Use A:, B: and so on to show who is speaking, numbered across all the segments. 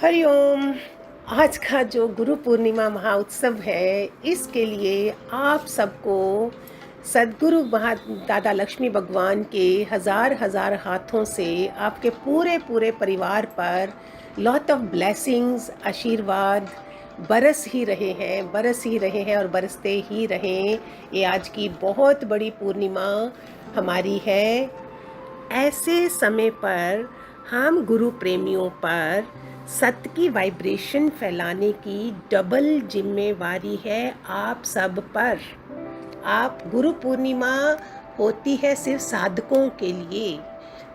A: हरिओम। आज का जो गुरु पूर्णिमा महाउत्सव है, इसके लिए आप सबको सद्गुरु दादा लक्ष्मी भगवान के हजार हजार हाथों से आपके पूरे पूरे परिवार पर लॉट ऑफ ब्लेसिंग्स, आशीर्वाद बरस ही रहे हैं और बरसते ही रहें। ये आज की बहुत बड़ी पूर्णिमा हमारी है। ऐसे समय पर हम गुरु प्रेमियों पर सत्य की वाइब्रेशन फैलाने की डबल जिम्मेवारी है आप सब पर। आप गुरु पूर्णिमा होती है सिर्फ साधकों के लिए।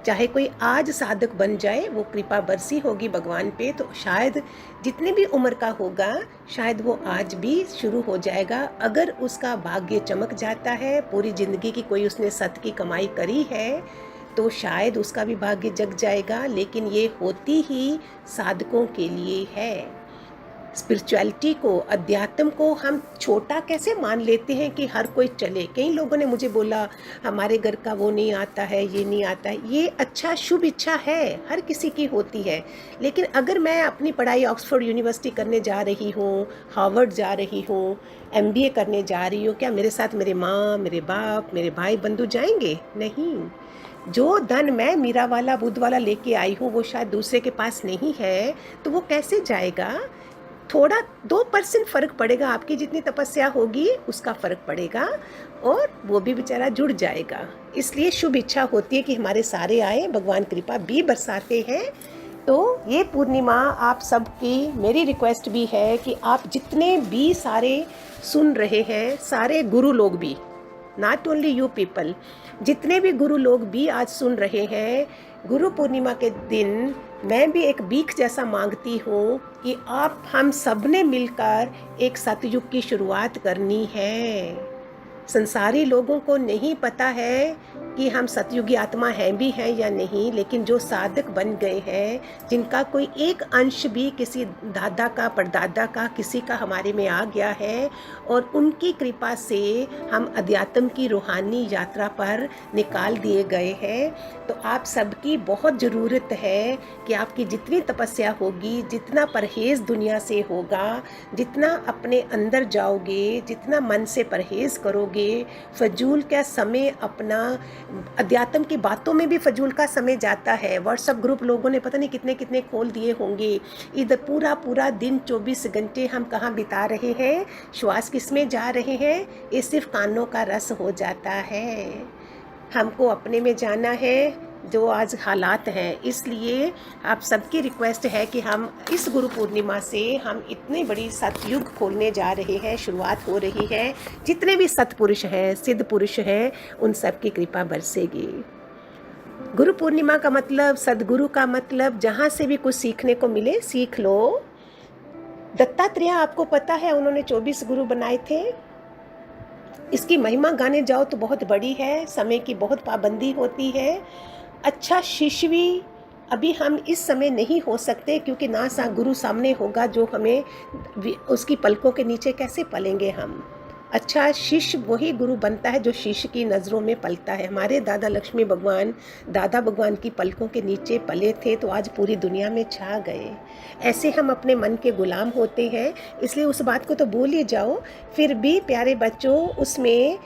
A: चाहे कोई आज साधक बन जाए, वो कृपा बरसी होगी भगवान पे, तो शायद जितने भी उम्र का होगा, शायद वो आज भी शुरू हो जाएगा। अगर उसका भाग्य चमक जाता है, पूरी जिंदगी की कोई उसने सत्य की कमाई करी है, तो शायद उसका भी भाग्य जग जाएगा। लेकिन ये होती ही साधकों के लिए है। स्पिरिचुअलिटी को, अध्यात्म को हम छोटा कैसे मान लेते हैं कि हर कोई चले। कई लोगों ने मुझे बोला हमारे घर का वो नहीं आता है, ये नहीं आता है। ये अच्छा, शुभ इच्छा है, हर किसी की होती है। लेकिन अगर मैं अपनी पढ़ाई ऑक्सफोर्ड यूनिवर्सिटी करने जा रही हूँ, हार्वर्ड जा रही हूँ, MBA करने जा रही हूँ, क्या मेरे साथ मेरे माँ, मेरे बाप, मेरे भाई बंधु जाएंगे? नहीं। जो धन मैं मीरा वाला, बुद्ध वाला लेके आई हूँ, वो शायद दूसरे के पास नहीं है, तो वो कैसे जाएगा? थोड़ा 2% फ़र्क पड़ेगा, आपकी जितनी तपस्या होगी उसका फ़र्क पड़ेगा, और वो भी बेचारा जुड़ जाएगा। इसलिए शुभ इच्छा होती है कि हमारे सारे आए, भगवान कृपा भी बरसाते हैं। तो ये पूर्णिमा आप सबकी मेरी रिक्वेस्ट भी है कि आप जितने भी सारे सुन रहे हैं, सारे गुरु लोग भी, नॉट ओनली यू पीपल, जितने भी गुरु लोग भी आज सुन रहे हैं, गुरु पूर्णिमा के दिन मैं भी एक भीख जैसा मांगती हूँ कि आप हम सब ने मिलकर एक सतयुग की शुरुआत करनी है। संसारी लोगों को नहीं पता है कि हम सतयुगी आत्मा हैं भी हैं या नहीं, लेकिन जो साधक बन गए हैं, जिनका कोई एक अंश भी किसी दादा का, परदादा का, किसी का हमारे में आ गया है, और उनकी कृपा से हम अध्यात्म की रूहानी यात्रा पर निकाल दिए गए हैं। तो आप सबकी बहुत ज़रूरत है कि आपकी जितनी तपस्या होगी, जितना परहेज़ दुनिया से होगा, जितना अपने अंदर जाओगे, जितना मन से परहेज़ करोगे, फजूल का समय अपना, अध्यात्म की बातों में भी फजूल का समय जाता है। व्हाट्सएप ग्रुप लोगों ने पता नहीं कितने कितने खोल दिए होंगे। इधर पूरा पूरा दिन 24 घंटे हम कहाँ बिता रहे हैं, श्वास किसमें जा रहे हैं, ये सिर्फ कानों का रस हो जाता है। हमको अपने में जाना है जो आज हालात हैं। इसलिए आप सबकी रिक्वेस्ट है कि हम इस गुरु पूर्णिमा से हम इतनी बड़ी सतयुग खोलने जा रहे हैं, शुरुआत हो रही है। जितने भी सतपुरुष हैं, सिद्ध पुरुष हैं, उन सब की कृपा बरसेगी। गुरु पूर्णिमा का मतलब, सदगुरु का मतलब, जहाँ से भी कुछ सीखने को मिले सीख लो। दत्तात्रेय, आपको पता है, उन्होंने 24 गुरु बनाए थे। इसकी महिमा गाने जाओ तो बहुत बड़ी है, समय की बहुत पाबंदी होती है। अच्छा शिष्य भी अभी हम इस समय नहीं हो सकते, क्योंकि ना सा गुरु सामने होगा जो हमें, उसकी पलकों के नीचे कैसे पलेंगे हम। अच्छा शिष्य वही गुरु बनता है जो शिष्य की नज़रों में पलता है। हमारे दादा लक्ष्मी भगवान, दादा भगवान की पलकों के नीचे पले थे, तो आज पूरी दुनिया में छा गए। ऐसे हम अपने मन के गुलाम होते हैं, इसलिए उस बात को तो भूल ही जाओ। फिर भी प्यारे बच्चों, उसमें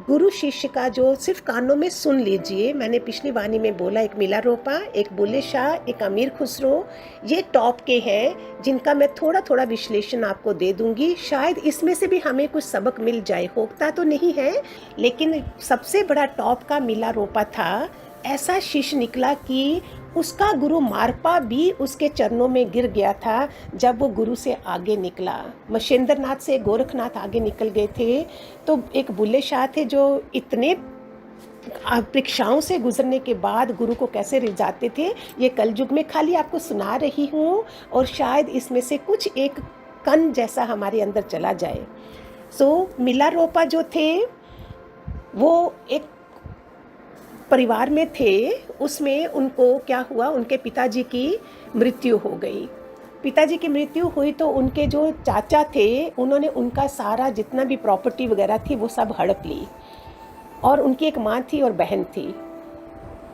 A: गुरु शिष्य का जो सिर्फ कानों में सुन लीजिए। मैंने पिछली वाणी में बोला, एक मिला रोपा, एक बुल्ले शाह, एक अमीर खुसरो, ये टॉप के हैं, जिनका मैं थोड़ा थोड़ा विश्लेषण आपको दे दूंगी। शायद इसमें से भी हमें कुछ सबक मिल जाए, होता तो नहीं है, लेकिन सबसे बड़ा टॉप का मिला रोपा था। ऐसा शिष्य निकला कि उसका गुरु मारपा भी उसके चरणों में गिर गया था जब वो गुरु से आगे निकला। मशेंद्र नाथ से गोरखनाथ आगे निकल गए थे, तो एक बुल्ले शाह थे जो इतने परीक्षाओं से गुजरने के बाद गुरु को कैसे रिझाते थे, ये कलयुग में खाली आपको सुना रही हूँ, और शायद इसमें से कुछ एक कण जैसा हमारे अंदर चला जाए। मिला रोपा जो थे, वो एक परिवार में थे, उसमें उनको क्या हुआ, उनके पिताजी की मृत्यु हो गई। पिताजी की मृत्यु हुई तो उनके जो चाचा थे, उन्होंने उनका सारा जितना भी प्रॉपर्टी वगैरह थी वो सब हड़प ली, और उनकी एक माँ थी और बहन थी।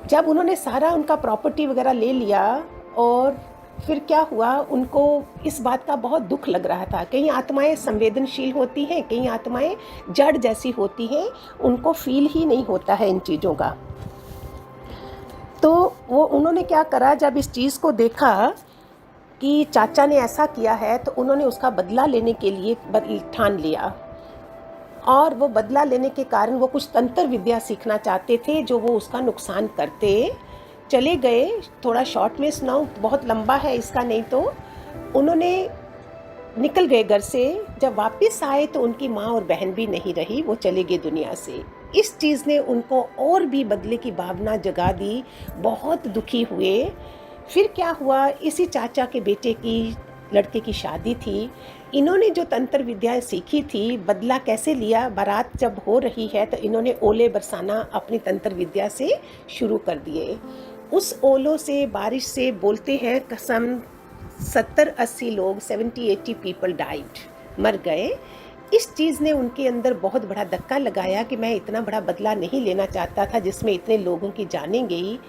A: जब उन्होंने सारा उनका प्रॉपर्टी वगैरह ले लिया और फिर क्या हुआ, उनको इस बात का बहुत दुख लग रहा था। कई आत्माएं संवेदनशील होती हैं, कई आत्माएं जड़ जैसी होती हैं, उनको फील ही नहीं होता है इन चीज़ों का। तो वो उन्होंने क्या करा, जब इस चीज़ को देखा कि चाचा ने ऐसा किया है, तो उन्होंने उसका बदला लेने के लिए ठान लिया। और वो बदला लेने के कारण वो कुछ तंत्र विद्या सीखना चाहते थे जो वो उसका नुकसान करते चले गए। थोड़ा शॉर्ट में सुनाऊं, बहुत लंबा है इसका, नहीं तो उन्होंने निकल गए घर से। जब वापस आए तो उनकी माँ और बहन भी नहीं रही, वो चले गए दुनिया से। इस चीज़ ने उनको और भी बदले की भावना जगा दी, बहुत दुखी हुए। फिर क्या हुआ, इसी चाचा के बेटे की लड़के की शादी थी। इन्होंने जो तंत्र विद्याएं सीखी थी, बदला कैसे लिया, बारात जब हो रही है तो इन्होंने ओले बरसाना अपनी तंत्र विद्या से शुरू कर दिए। उस ओलों से, बारिश से, बोलते हैं कसम 70-80 लोग, 70-80 पीपल डाइड, मर गए। इस चीज़ ने उनके अंदर बहुत बड़ा धक्का लगाया कि मैं इतना बड़ा बदला नहीं लेना चाहता था जिसमें इतने लोगों की जानें गई।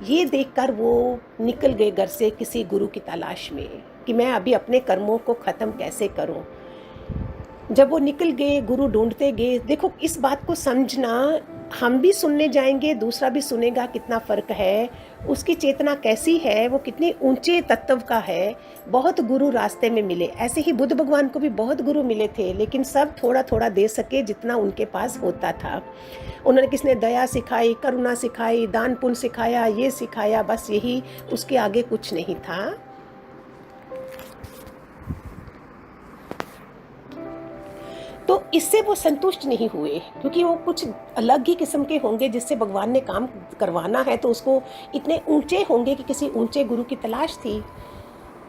A: ये देखकर वो निकल गए घर से किसी गुरु की तलाश में कि मैं अभी अपने कर्मों को ख़त्म कैसे करूं। जब वो निकल गए, गुरु ढूंढते गए। देखो, इस बात को समझना, हम भी सुनने जाएंगे, दूसरा भी सुनेगा, कितना फ़र्क है, उसकी चेतना कैसी है, वो कितने ऊंचे तत्व का है। बहुत गुरु रास्ते में मिले, ऐसे ही बुद्ध भगवान को भी बहुत गुरु मिले थे, लेकिन सब थोड़ा थोड़ा दे सके जितना उनके पास होता था। उन्होंने किसने दया सिखाई, करुणा सिखाई, दान पुण्य सिखाया, ये सिखाया, बस यही, उसके आगे कुछ नहीं था। तो इससे वो संतुष्ट नहीं हुए, क्योंकि वो कुछ अलग ही किस्म के होंगे जिससे भगवान ने काम करवाना है, तो उसको इतने ऊंचे होंगे कि किसी ऊंचे गुरु की तलाश थी।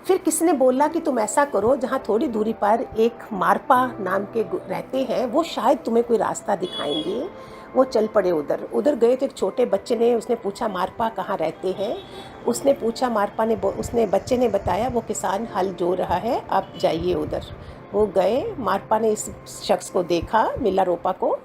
A: फिर किसी ने बोला कि तुम ऐसा करो, जहाँ थोड़ी दूरी पर एक मारपा नाम के रहते हैं, वो शायद तुम्हें कोई रास्ता दिखाएंगे। वो चल पड़े उधर गए तो एक छोटे बच्चे ने, उसने पूछा मारपा कहाँ रहते हैं। उसने पूछा, मारपा ने, उसने बच्चे ने बताया वो किसान हल जो रहा है, आप जाइए उधर। वो गए, मारपा ने इस शख्स को देखा, मिला रोपा को,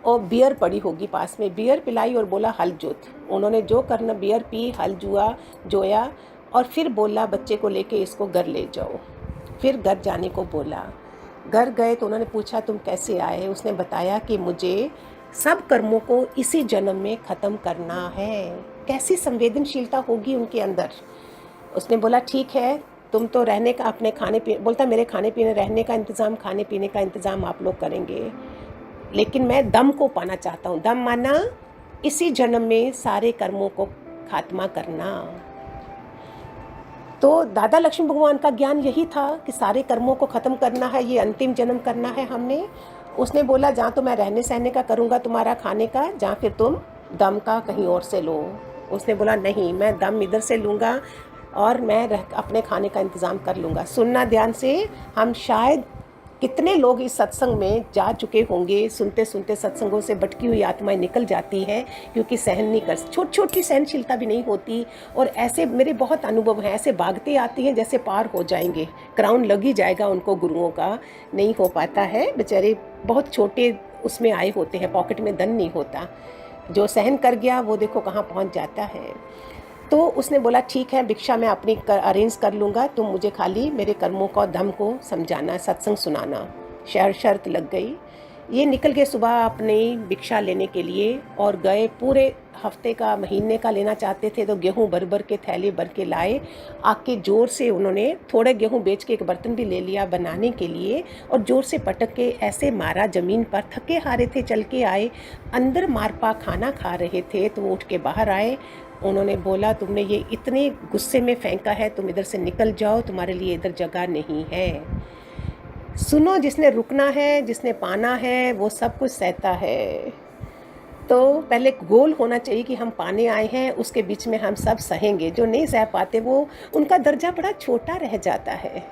A: और बियर पड़ी होगी पास में, बियर पिलाई और बोला हल जोत। उन्होंने जो करना, बियर पी, हल जोया, और फिर बोला बच्चे को लेके इसको घर ले जाओ। फिर घर जाने को बोला। घर गए तो उन्होंने पूछा तुम कैसे आए। उसने बताया कि मुझे सब कर्मों को इसी जन्म में ख़त्म करना है। कैसी संवेदनशीलता होगी उनके अंदर। उसने बोला ठीक है, तुम तो रहने का, अपने खाने पीने, बोलता मेरे खाने पीने, रहने का इंतज़ाम, खाने पीने का इंतज़ाम आप लोग करेंगे, लेकिन मैं दम को पाना चाहता हूँ। दम माना इसी जन्म में सारे कर्मों को खात्मा करना। तो दादा लक्ष्मी भगवान का ज्ञान यही था कि सारे कर्मों को ख़त्म करना है, ये अंतिम जन्म करना है हमने। उसने बोला जहाँ तो मैं रहने सहने का करूँगा, तुम्हारा खाने का, जहाँ फिर तुम दम का कहीं और से लो। उसने बोला नहीं, मैं दम इधर से लूँगा और मैं अपने खाने का इंतज़ाम कर लूँगा। सुनना ध्यान से, हम शायद कितने लोग इस सत्संग में जा चुके होंगे, सुनते सुनते सत्संगों से भटकी हुई आत्माएं निकल जाती हैं, क्योंकि सहन नहीं कर, छोटी सहनशीलता भी नहीं होती। और ऐसे मेरे बहुत अनुभव हैं, ऐसे भागते आती हैं जैसे पार हो जाएंगे, क्राउन लग ही जाएगा उनको गुरुओं का, नहीं हो पाता है। बेचारे बहुत छोटे उसमें आए होते हैं, पॉकेट में धन नहीं होता। जो सहन कर गया वो देखो कहाँ पहुँच जाता है। तो उसने बोला ठीक है, भिक्षा मैं अपनी अरेंज कर लूँगा, तुम मुझे खाली मेरे कर्मों का धम को समझाना, सत्संग सुनाना। शर्त लग गई। ये निकल गए सुबह अपनी भिक्षा लेने के लिए और गए। पूरे हफ्ते का, महीने का लेना चाहते थे तो गेहूं भर के थैले भर के लाए। आके ज़ोर से उन्होंने थोड़े गेहूं बेच के एक बर्तन भी ले लिया बनाने के लिए, और ज़ोर से पटक के ऐसे मारा ज़मीन पर। थके हारे थे, चल के आए। अंदर मारपा खाना खा रहे थे तो वो उठ के बाहर आए। उन्होंने बोला तुमने ये इतने गुस्से में फेंका है, तुम इधर से निकल जाओ, तुम्हारे लिए इधर जगह नहीं है। सुनो, जिसने रुकना है, जिसने पाना है, वो सब कुछ सहता है। तो पहले गोल होना चाहिए कि हम पाने आए हैं, उसके बीच में हम सब सहेंगे। जो नहीं सह पाते वो, उनका दर्जा बड़ा छोटा रह जाता है।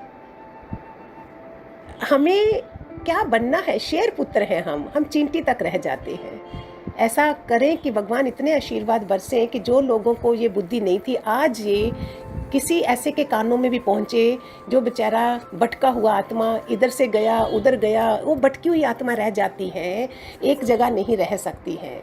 A: हमें क्या बनना है, शेर पुत्र हैं हम चींटी तक रह जाते हैं। ऐसा करें कि भगवान इतने आशीर्वाद बरसें कि जो लोगों को ये बुद्धि नहीं थी, आज ये किसी ऐसे के कानों में भी पहुँचे जो बेचारा भटका हुआ आत्मा इधर से गया उधर गया, वो भटकी हुई आत्मा रह जाती है, एक जगह नहीं रह सकती है।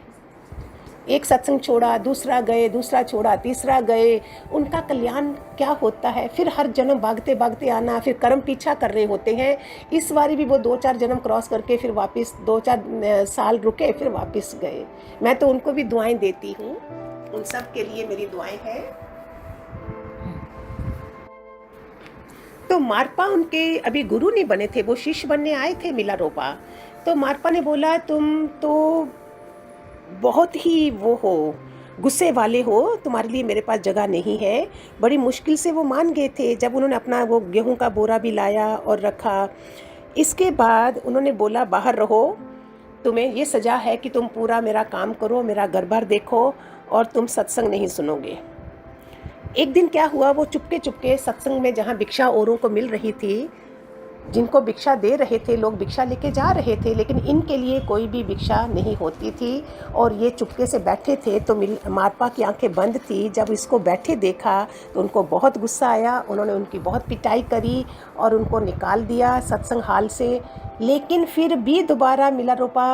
A: एक सत्संग छोड़ा, दूसरा गए, दूसरा छोड़ा, तीसरा गए, उनका कल्याण क्या होता है। फिर हर जन्म भागते भागते आना, फिर कर्म पीछा कर रहे होते हैं। इस बारी भी वो 2-4 जन्म क्रॉस करके फिर वापस 2-4 साल रुके, फिर वापस गए। मैं तो उनको भी दुआएं देती हूँ, उन सब के लिए मेरी दुआएं हैं। तो मारपा उनके अभी गुरु नहीं बने थे, वो शिष्य बनने आए थे मिलारोपा। तो मारपा ने बोला तुम तो बहुत ही वो हो, गुस्से वाले हो, तुम्हारे लिए मेरे पास जगह नहीं है। बड़ी मुश्किल से वो मान गए थे जब उन्होंने अपना वो गेहूं का बोरा भी लाया और रखा। इसके बाद उन्होंने बोला बाहर रहो, तुम्हें ये सजा है कि तुम पूरा मेरा काम करो, मेरा घर बार देखो, और तुम सत्संग नहीं सुनोगे। एक दिन क्या हुआ, वो चुपके चुपके सत्संग में जहाँ भिक्षा औरों को मिल रही थी, जिनको भिक्षा दे रहे थे लोग भिक्षा लेके जा रहे थे, लेकिन इनके लिए कोई भी भिक्षा नहीं होती थी और ये चुपके से बैठे थे। तो मारपा की आंखें बंद थी। जब इसको बैठे देखा तो उनको बहुत गुस्सा आया। उन्होंने उनकी बहुत पिटाई करी और उनको निकाल दिया सत्संग हाल से। लेकिन फिर भी दोबारा मिलारोपा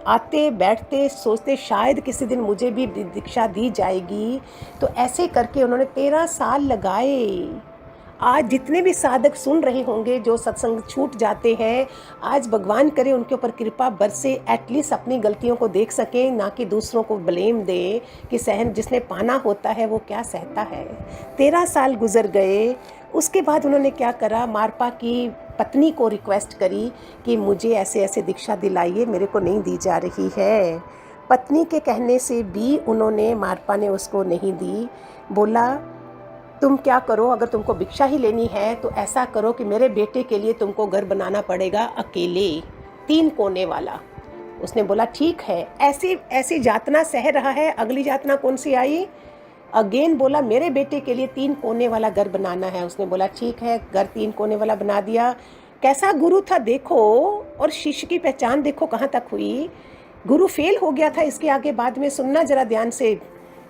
A: आते बैठते सोचते शायद किसी दिन मुझे भी दीक्षा दी जाएगी। तो ऐसे करके उन्होंने 13 साल लगाए। आज जितने भी साधक सुन रहे होंगे जो सत्संग छूट जाते हैं, आज भगवान करे उनके ऊपर कृपा बरसे, एटलीस्ट अपनी गलतियों को देख सकें, ना कि दूसरों को ब्लेम दें कि सहन जिसने पाना होता है वो क्या सहता है। 13 साल गुजर गए। उसके बाद उन्होंने क्या करा, मारपा की पत्नी को रिक्वेस्ट करी कि मुझे ऐसे ऐसे दीक्षा दिलाइए, मेरे को नहीं दी जा रही है। पत्नी के कहने से भी उन्होंने, मारपा ने उसको नहीं दी। बोला तुम क्या करो, अगर तुमको भिक्षा ही लेनी है तो ऐसा करो कि मेरे बेटे के लिए तुमको घर बनाना पड़ेगा अकेले, 3 कोने वाला। उसने बोला ठीक है। ऐसी ऐसी यातना सह रहा है, अगली यातना कौन सी आई, अगेन बोला मेरे बेटे के लिए 3 कोने वाला घर बनाना है। उसने बोला ठीक है, घर 3 कोने वाला बना दिया। कैसा गुरु था देखो, और शिष्य की पहचान देखो कहाँ तक हुई। गुरु फेल हो गया था। इसके आगे बाद में सुनना जरा ध्यान से।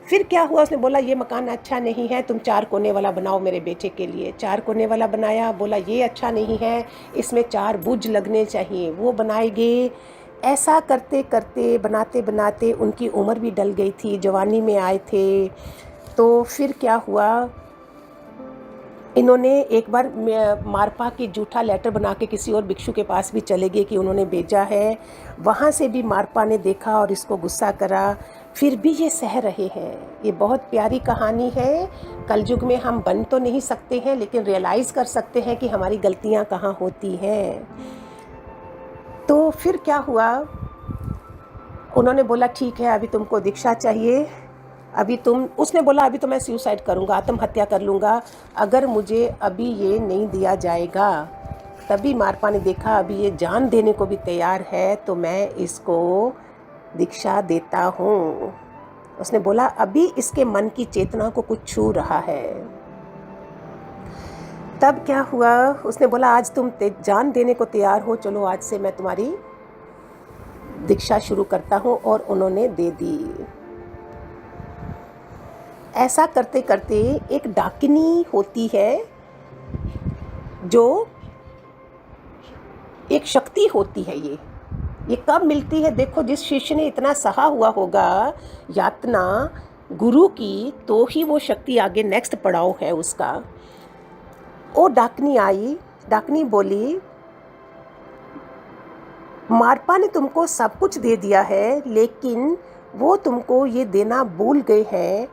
A: फिर क्या हुआ, उसने बोला ये मकान अच्छा नहीं है, तुम 4 कोने वाला बनाओ मेरे बेटे के लिए। 4 कोने वाला बनाया। बोला ये अच्छा नहीं है, इसमें 4 बुर्ज लगने चाहिए, वो बनाएंगे। ऐसा करते करते बनाते बनाते उनकी उम्र भी डल गई थी, जवानी में आए थे। तो फिर क्या हुआ, इन्होंने एक बार मारपा की जूठा लेटर बना के किसी और भिक्षु के पास भी चले गए कि उन्होंने भेजा है। वहाँ से भी मारपा ने देखा और इसको गुस्सा करा। फिर भी ये सह रहे हैं। ये बहुत प्यारी कहानी है। कलयुग में हम बन तो नहीं सकते हैं, लेकिन रियलाइज़ कर सकते हैं कि हमारी गलतियाँ कहाँ होती हैं। तो फिर क्या हुआ, उन्होंने बोला ठीक है अभी तुमको दीक्षा चाहिए, अभी तुम, उसने बोला अभी तो मैं सुसाइड करूँगा, आत्महत्या कर लूँगा अगर मुझे अभी ये नहीं दिया जाएगा। तभी मारपा ने देखा अभी ये जान देने को भी तैयार है, तो मैं इसको दीक्षा देता हूँ। उसने बोला अभी इसके मन की चेतना को कुछ छू रहा है। तब क्या हुआ, उसने बोला आज तुम जान देने को तैयार हो, चलो आज से मैं तुम्हारी दीक्षा शुरू करता हूँ। और उन्होंने दे दी। ऐसा करते करते एक डाकिनी होती है, जो एक शक्ति होती है। ये कब मिलती है, देखो जिस शिष्य ने इतना सहा हुआ होगा यातना गुरु की, तो ही वो शक्ति आगे नेक्स्ट पड़ाव है उसका। वो डाकनी आई। डाकनी बोली मारपा ने तुमको सब कुछ दे दिया है, लेकिन वो तुमको ये देना भूल गए हैं,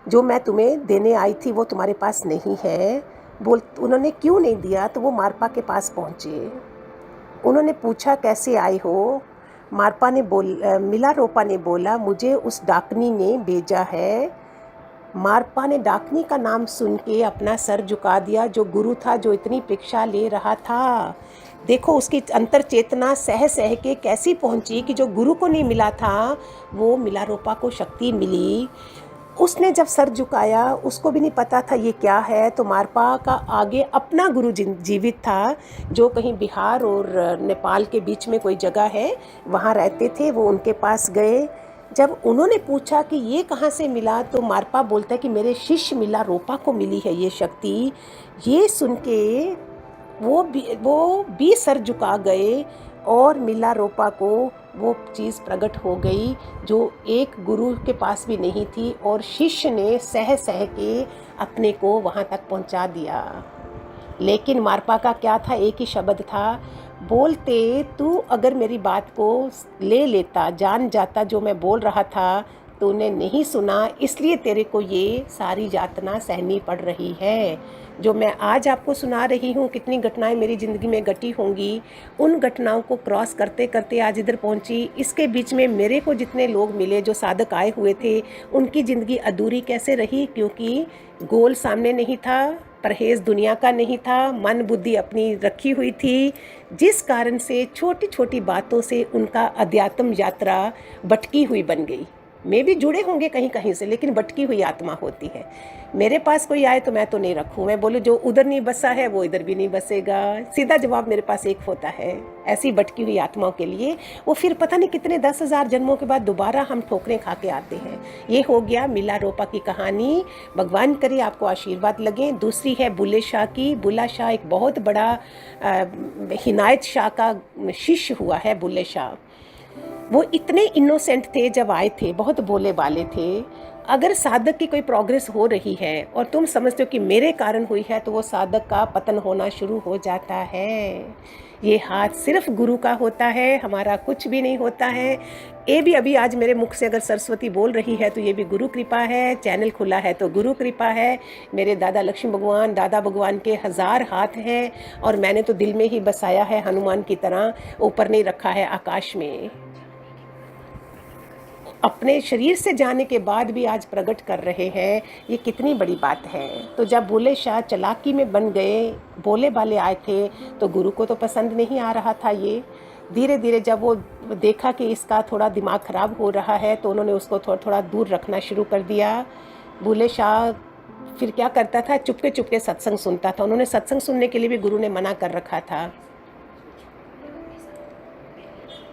A: जो मैं तुम्हें देने आई थी वो तुम्हारे पास नहीं है। उन्होंने क्यों नहीं दिया, तो वो मारपा के पास पहुँचे। उन्होंने पूछा कैसे आए हो। मारपा ने मिलारोपा ने बोला मुझे उस डाकनी ने भेजा है। मारपा ने डाकनी का नाम सुन के अपना सर झुका दिया। जो गुरु था, जो इतनी परीक्षा ले रहा था, देखो उसकी अंतर चेतना सह सह के कैसी पहुंची कि जो गुरु को नहीं मिला था वो मिलारोपा को शक्ति मिली। उसने जब सर झुकाया, उसको भी नहीं पता था ये क्या है। तो मारपा का आगे अपना गुरु जीवित था, जो कहीं बिहार और नेपाल के बीच में कोई जगह है, वहाँ रहते थे। वो उनके पास गए। जब उन्होंने पूछा कि ये कहाँ से मिला, तो मारपा बोलता है कि मेरे शिष्य मिलारोपा को मिली है ये शक्ति। ये सुन के वो भी सर झुका गए और मिलारोपा को वो चीज़ प्रकट हो गई जो एक गुरु के पास भी नहीं थी, और शिष्य ने सह सह के अपने को वहाँ तक पहुँचा दिया। लेकिन मारपा का क्या था, एक ही शब्द था, बोलते तू अगर मेरी बात को ले लेता, जान जाता जो मैं बोल रहा था, तूने नहीं सुना, इसलिए तेरे को ये सारी यातना सहनी पड़ रही है। जो मैं आज आपको सुना रही हूँ, कितनी घटनाएं मेरी ज़िंदगी में घटी होंगी, उन घटनाओं को क्रॉस करते करते आज इधर पहुँची। इसके बीच में मेरे को जितने लोग मिले जो साधक आए हुए थे, उनकी ज़िंदगी अधूरी कैसे रही, क्योंकि गोल सामने नहीं था, परहेज़ दुनिया का नहीं था, मन बुद्धि अपनी रखी हुई थी, जिस कारण से छोटी छोटी बातों से उनका अध्यात्म यात्रा भटकी हुई बन गई। मैं भी जुड़े होंगे कहीं कहीं से, लेकिन भटकी हुई आत्मा होती है। मेरे पास कोई आए तो मैं तो नहीं रखूँ, मैं बोलूँ जो उधर नहीं बसा है वो इधर भी नहीं बसेगा, सीधा जवाब मेरे पास एक होता है। ऐसी भटकी हुई आत्माओं के लिए वो फिर पता नहीं कितने 10,000 जन्मों के बाद दोबारा हम ठोकरें खा के आते हैं। ये हो गया मिला रोपा की कहानी। भगवान करे आपको आशीर्वाद लगे। दूसरी है बुल्ले शाह की। बुल्ला शाह एक बहुत बड़ा हिनायत शाह का शिष्य हुआ है। बुल्ले शाह वो इतने इनोसेंट थे, जब आए थे बहुत भोले वाले थे। अगर साधक की कोई प्रोग्रेस हो रही है और तुम समझते हो कि मेरे कारण हुई है, तो वो साधक का पतन होना शुरू हो जाता है। ये हाथ सिर्फ गुरु का होता है, हमारा कुछ भी नहीं होता है। ये भी अभी आज मेरे मुख से अगर सरस्वती बोल रही है तो ये भी गुरु कृपा है, चैनल खुला है तो गुरु कृपा है। मेरे दादा लक्ष्मी भगवान, दादा भगवान के 1000 हाथ हैं, और मैंने तो दिल में ही बसाया है, हनुमान की तरह, ऊपर नहीं रखा है आकाश में। अपने शरीर से जाने के बाद भी आज प्रकट कर रहे हैं, ये कितनी बड़ी बात है। तो जब बुल्ले शाह चालाकी में बन गए, भोले वाले आए थे, तो गुरु को तो पसंद नहीं आ रहा था ये। धीरे धीरे जब वो देखा कि इसका थोड़ा दिमाग ख़राब हो रहा है, तो उन्होंने उसको थोड़ा थोड़ा दूर रखना शुरू कर दिया। बुल्ले शाह फिर क्या करता था, चुपके चुपके सत्संग सुनता था। उन्होंने सत्संग सुनने के लिए भी गुरु ने मना कर रखा था।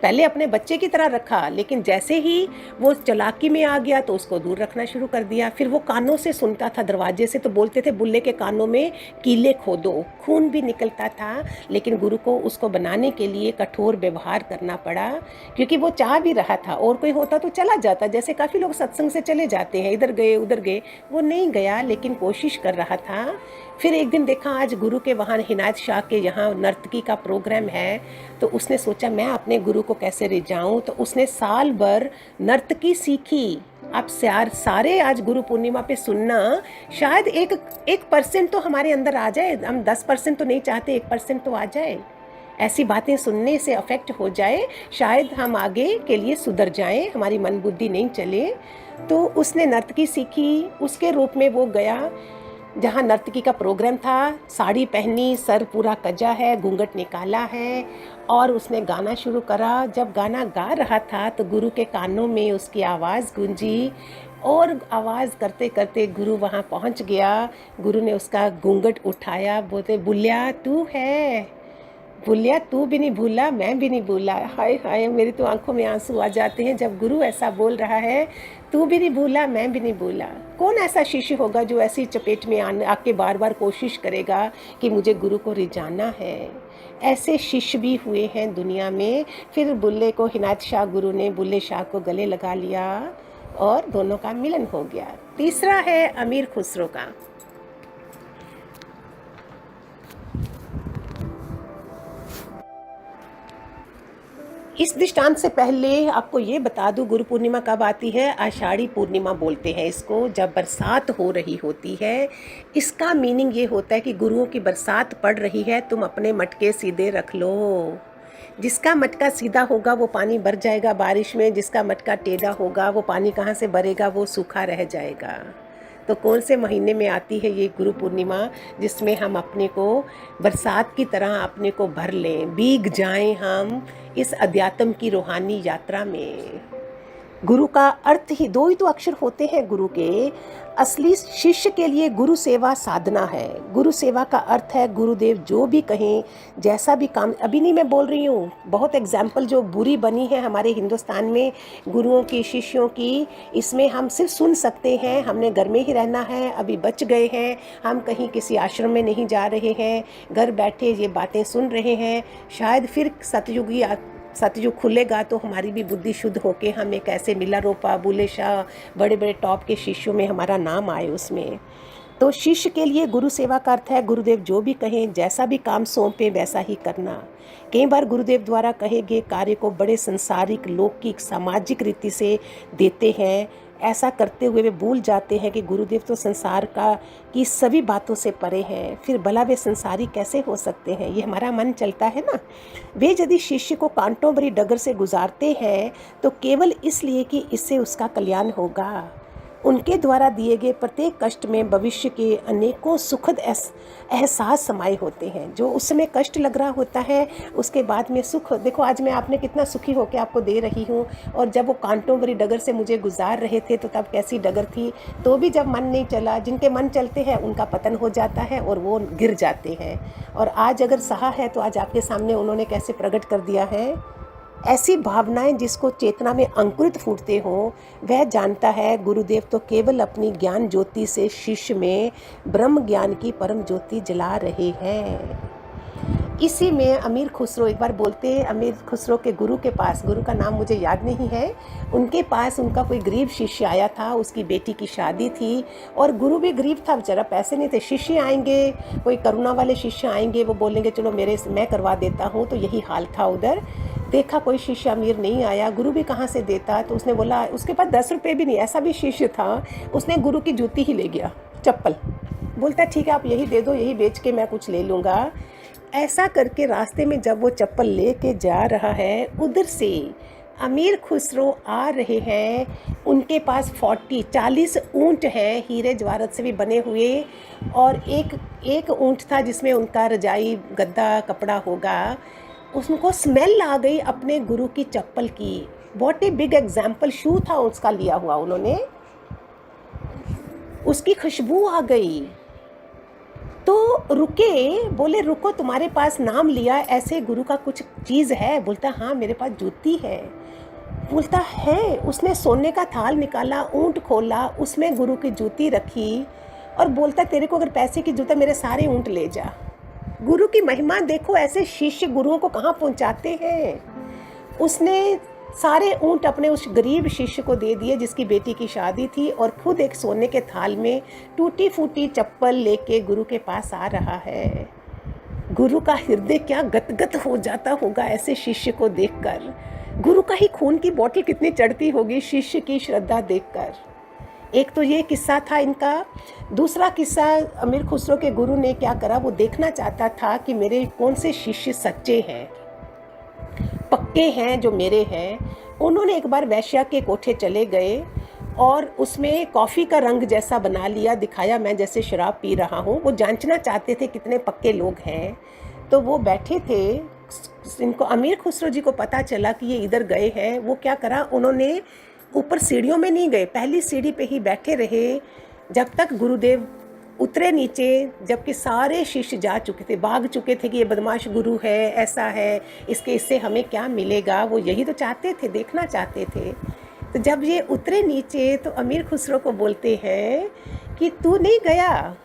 A: पहले अपने बच्चे की तरह रखा, लेकिन जैसे ही वो चालाकी में आ गया तो उसको दूर रखना शुरू कर दिया। फिर वो कानों से सुनता था, दरवाजे से, तो बोलते थे बुल्ले के कानों में कीले खोदो, खून भी निकलता था। लेकिन गुरु को उसको बनाने के लिए कठोर व्यवहार करना पड़ा, क्योंकि वो चाह भी रहा था। और कोई होता तो चला जाता, जैसे काफ़ी लोग सत्संग से चले जाते हैं, इधर गए उधर गए, वो नहीं गया, लेकिन कोशिश कर रहा था। फिर एक दिन देखा आज गुरु के वहाँ हिनायत शाह के यहाँ नर्तकी का प्रोग्राम है, तो उसने सोचा मैं अपने गुरु को कैसे रिझाऊं। तो उसने साल भर नर्तकी सीखी। आप सारे आज गुरु पूर्णिमा पे सुनना, शायद 1% तो हमारे अंदर आ जाए। हम 10% तो नहीं चाहते, 1% तो आ जाए। ऐसी बातें सुनने से अफेक्ट हो जाए, शायद हम आगे के लिए सुधर जाएं, हमारी मन बुद्धि नहीं चले। तो उसने नर्तकी सीखी। उसके रूप में वो गया जहाँ नर्तकी का प्रोग्राम था। साड़ी पहनी, सर पूरा कजा है, घूंघट निकाला है, और उसने गाना शुरू करा। जब गाना गा रहा था तो गुरु के कानों में उसकी आवाज़ गूंजी, और आवाज़ करते करते गुरु वहाँ पहुँच गया। गुरु ने उसका घूंघट उठाया, बोलते बुल्लिया तू है, बुल्लिया तू भी नहीं भूला, मैं भी नहीं भूला। हाय हाय, मेरी तो आंखों में आंसू आ जाते हैं जब गुरु ऐसा बोल रहा है, तू भी नहीं भूला, मैं भी नहीं भूला। कौन ऐसा शिष्य होगा जो ऐसी चपेट में आके बार बार कोशिश करेगा कि मुझे गुरु को रिझाना है। ऐसे शिष्य भी हुए हैं दुनिया में। फिर बुल्ले को हिनायत शाह गुरु ने बुल्ले शाह को गले लगा लिया, और दोनों का मिलन हो गया। तीसरा है अमीर खुसरो का। इस दृष्टांत से पहले आपको ये बता दूं, गुरु पूर्णिमा कब आती है? आषाढ़ी पूर्णिमा बोलते हैं इसको, जब बरसात हो रही होती है। इसका मीनिंग ये होता है कि गुरुओं की बरसात पड़ रही है, तुम अपने मटके सीधे रख लो। जिसका मटका सीधा होगा वो पानी भर जाएगा बारिश में, जिसका मटका टेढ़ा होगा वो पानी कहाँ से भरेगा, वो सूखा रह जाएगा। तो कौन से महीने में आती है ये गुरु पूर्णिमा, जिसमें हम अपने को बरसात की तरह अपने को भर लें, भीग जाएं हम इस अध्यात्म की रूहानी यात्रा में। गुरु का अर्थ ही 2 ही तो अक्षर होते हैं गुरु के। असली शिष्य के लिए गुरु सेवा साधना है। गुरु सेवा का अर्थ है गुरुदेव जो भी कहें, जैसा भी काम। अभी नहीं मैं बोल रही हूँ, बहुत एग्जाम्पल जो बुरी बनी है हमारे हिंदुस्तान में गुरुओं की, शिष्यों की, इसमें हम सिर्फ सुन सकते हैं। हमने घर में ही रहना है, अभी बच गए हैं, हम कहीं किसी आश्रम में नहीं जा रहे हैं, घर बैठे ये बातें सुन रहे हैं। शायद फिर सतयुग खुलेगा तो हमारी भी बुद्धि शुद्ध होके हमें कैसे मिला रोपा, बुले शाह, बड़े बड़े टॉप के शिष्यों में हमारा नाम आए उसमें। तो शिष्य के लिए गुरु सेवा का अर्थ है गुरुदेव जो भी कहें, जैसा भी काम सौंपे वैसा ही करना। कई बार गुरुदेव द्वारा कहे गए कार्य को बड़े संसारिक, लौकिक, सामाजिक रीति से देते हैं। ऐसा करते हुए वे भूल जाते हैं कि गुरुदेव तो संसार का की सभी बातों से परे हैं। फिर भला वे संसारी कैसे हो सकते हैं, ये हमारा मन चलता है ना। वे यदि शिष्य को कांटों भरी डगर से गुजारते हैं तो केवल इसलिए कि इससे उसका कल्याण होगा। उनके द्वारा दिए गए प्रत्येक कष्ट में भविष्य के अनेकों सुखद एहसास समाये होते हैं। जो उस समय कष्ट लग रहा होता है उसके बाद में सुख। देखो आज मैं आपने कितना सुखी होकर आपको दे रही हूँ, और जब वो कांटों भरी डगर से मुझे गुजार रहे थे तो तब कैसी डगर थी। तो भी जब मन नहीं चला, जिनके मन चलते हैं उनका पतन हो जाता है और वो गिर जाते हैं। और आज अगर सहा है तो आज आपके सामने उन्होंने कैसे प्रकट कर दिया है। ऐसी भावनाएं जिसको चेतना में अंकुरित फूटते हों, वह जानता है गुरुदेव तो केवल अपनी ज्ञान ज्योति से शिष्य में ब्रह्म ज्ञान की परम ज्योति जला रहे हैं। इसी में अमीर खुसरो एक बार बोलते हैं, अमीर खुसरो के गुरु के पास, गुरु का नाम मुझे याद नहीं है, उनके पास उनका कोई गरीब शिष्य आया था, उसकी बेटी की शादी थी और गुरु भी गरीब था बेचारा, पैसे नहीं थे। शिष्य आएंगे, कोई करुणा वाले शिष्य आएंगे, वो बोलेंगे चलो मेरे से मैं करवा देता हूँ। तो यही हाल था उधर। देखा कोई शिष्य अमीर नहीं आया, गुरु भी कहाँ से देता। तो उसने बोला, उसके पास 10 रुपये भी नहीं, ऐसा भी शिष्य था, उसने गुरु की जूती ही ले गया, चप्पल। बोलता ठीक है आप यही दे दो, यही बेच के मैं कुछ ले लूँगा। ऐसा करके रास्ते में जब वो चप्पल ले के जा रहा है, उधर से अमीर खुसरो आ रहे हैं। उनके पास 40 ऊँट हैं, हीरे जवाहरत से भी बने हुए, और एक ऊँट था जिसमें उनका रजाई गद्दा कपड़ा होगा। उसको स्मेल आ गई अपने गुरु की चप्पल की। व्हाट ए बिग एग्जाम्पल, शू था उसका लिया हुआ उन्होंने, उसकी खुशबू आ गई। तो रुके, बोले रुको तुम्हारे पास नाम लिया, ऐसे गुरु का कुछ चीज़ है। बोलता हाँ मेरे पास जूती है। बोलता है, उसने सोने का थाल निकाला, ऊँट खोला, उसमें गुरु की जूती रखी और बोलता तेरे को अगर पैसे की जरूरत है मेरे सारे ऊँट ले जा। गुरु की महिमा देखो, ऐसे शिष्य गुरुओं को कहाँ पहुँचाते हैं। उसने सारे ऊँट अपने उस गरीब शिष्य को दे दिए जिसकी बेटी की शादी थी, और खुद एक सोने के थाल में टूटी फूटी चप्पल लेके गुरु के पास आ रहा है। गुरु का हृदय क्या गदगद हो जाता होगा ऐसे शिष्य को देखकर। गुरु का ही खून की बोतल कितनी चढ़ती होगी शिष्य की श्रद्धा देखकर। एक तो ये किस्सा था इनका। दूसरा किस्सा, अमीर खुसरो के गुरु ने क्या करा, वो देखना चाहता था कि मेरे कौन से शिष्य सच्चे हैं, पक्के हैं जो मेरे हैं। उन्होंने एक बार वैश्या के कोठे चले गए और उसमें कॉफ़ी का रंग जैसा बना लिया, दिखाया मैं जैसे शराब पी रहा हूँ। वो जांचना चाहते थे कितने पक्के लोग हैं। तो वो बैठे थे, इनको अमीर खुसरो जी को पता चला कि ये इधर गए हैं। वो क्या करा, उन्होंने ऊपर सीढ़ियों में नहीं गए, पहली सीढ़ी पे ही बैठे रहे जब तक गुरुदेव उतरे नीचे, जबकि सारे शिष्य जा चुके थे, भाग चुके थे कि ये बदमाश गुरु है, ऐसा है, इससे हमें क्या मिलेगा। वो यही तो चाहते थे, देखना चाहते थे। तो जब ये उतरे नीचे तो अमीर खुसरो को बोलते हैं कि तू नहीं गया।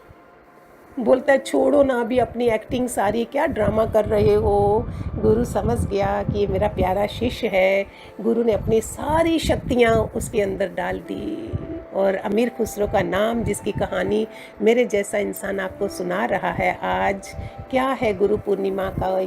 A: बोलता है छोड़ो ना अभी अपनी एक्टिंग सारी, क्या ड्रामा कर रहे हो। गुरु समझ गया कि ये मेरा प्यारा शिष्य है। गुरु ने अपनी सारी शक्तियाँ उसके अंदर डाल दी, और अमीर खुसरो का नाम, जिसकी कहानी मेरे जैसा इंसान आपको सुना रहा है आज, क्या है गुरु पूर्णिमा का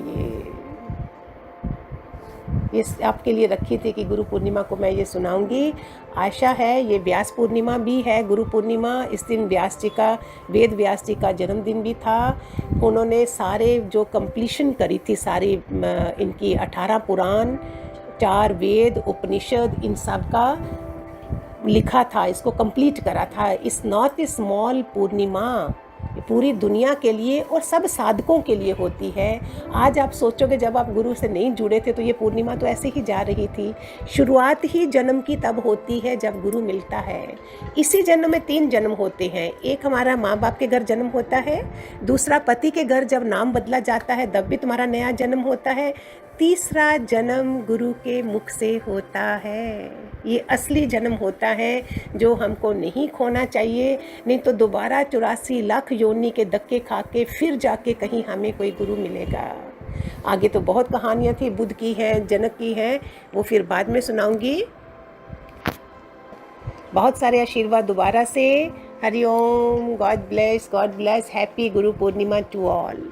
A: ये आपके लिए रखी थी कि गुरु पूर्णिमा को मैं ये सुनाऊंगी। आशा है ये व्यास पूर्णिमा भी है, गुरु पूर्णिमा। इस दिन व्यास जी का, वेद व्यास जी का जन्मदिन भी था। उन्होंने सारे जो कंप्लीशन करी थी, सारी इनकी 18 पुराण, 4 वेद, उपनिषद, इन सब का लिखा था, इसको कंप्लीट करा था। इस नॉट स्मॉल पूर्णिमा पूरी दुनिया के लिए और सब साधकों के लिए होती है। आज आप सोचोगे जब आप गुरु से नहीं जुड़े थे तो ये पूर्णिमा तो ऐसे ही जा रही थी। शुरुआत ही जन्म की तब होती है जब गुरु मिलता है। इसी जन्म में 3 जन्म होते हैं। एक हमारा माँ बाप के घर जन्म होता है, दूसरा पति के घर जब नाम बदला जाता है तब भी तुम्हारा नया जन्म होता है, तीसरा जन्म गुरु के मुख से होता है। ये असली जन्म होता है जो हमको नहीं खोना चाहिए, नहीं तो दोबारा 84 लाख योनि के धक्के खा के फिर जाके कहीं हमें कोई गुरु मिलेगा। आगे तो बहुत कहानियाँ थी, बुद्ध की हैं, जनक की हैं, वो फिर बाद में सुनाऊंगी। बहुत सारे आशीर्वाद दोबारा से। हरि ओम, God bless, happy Guru Purnima to all.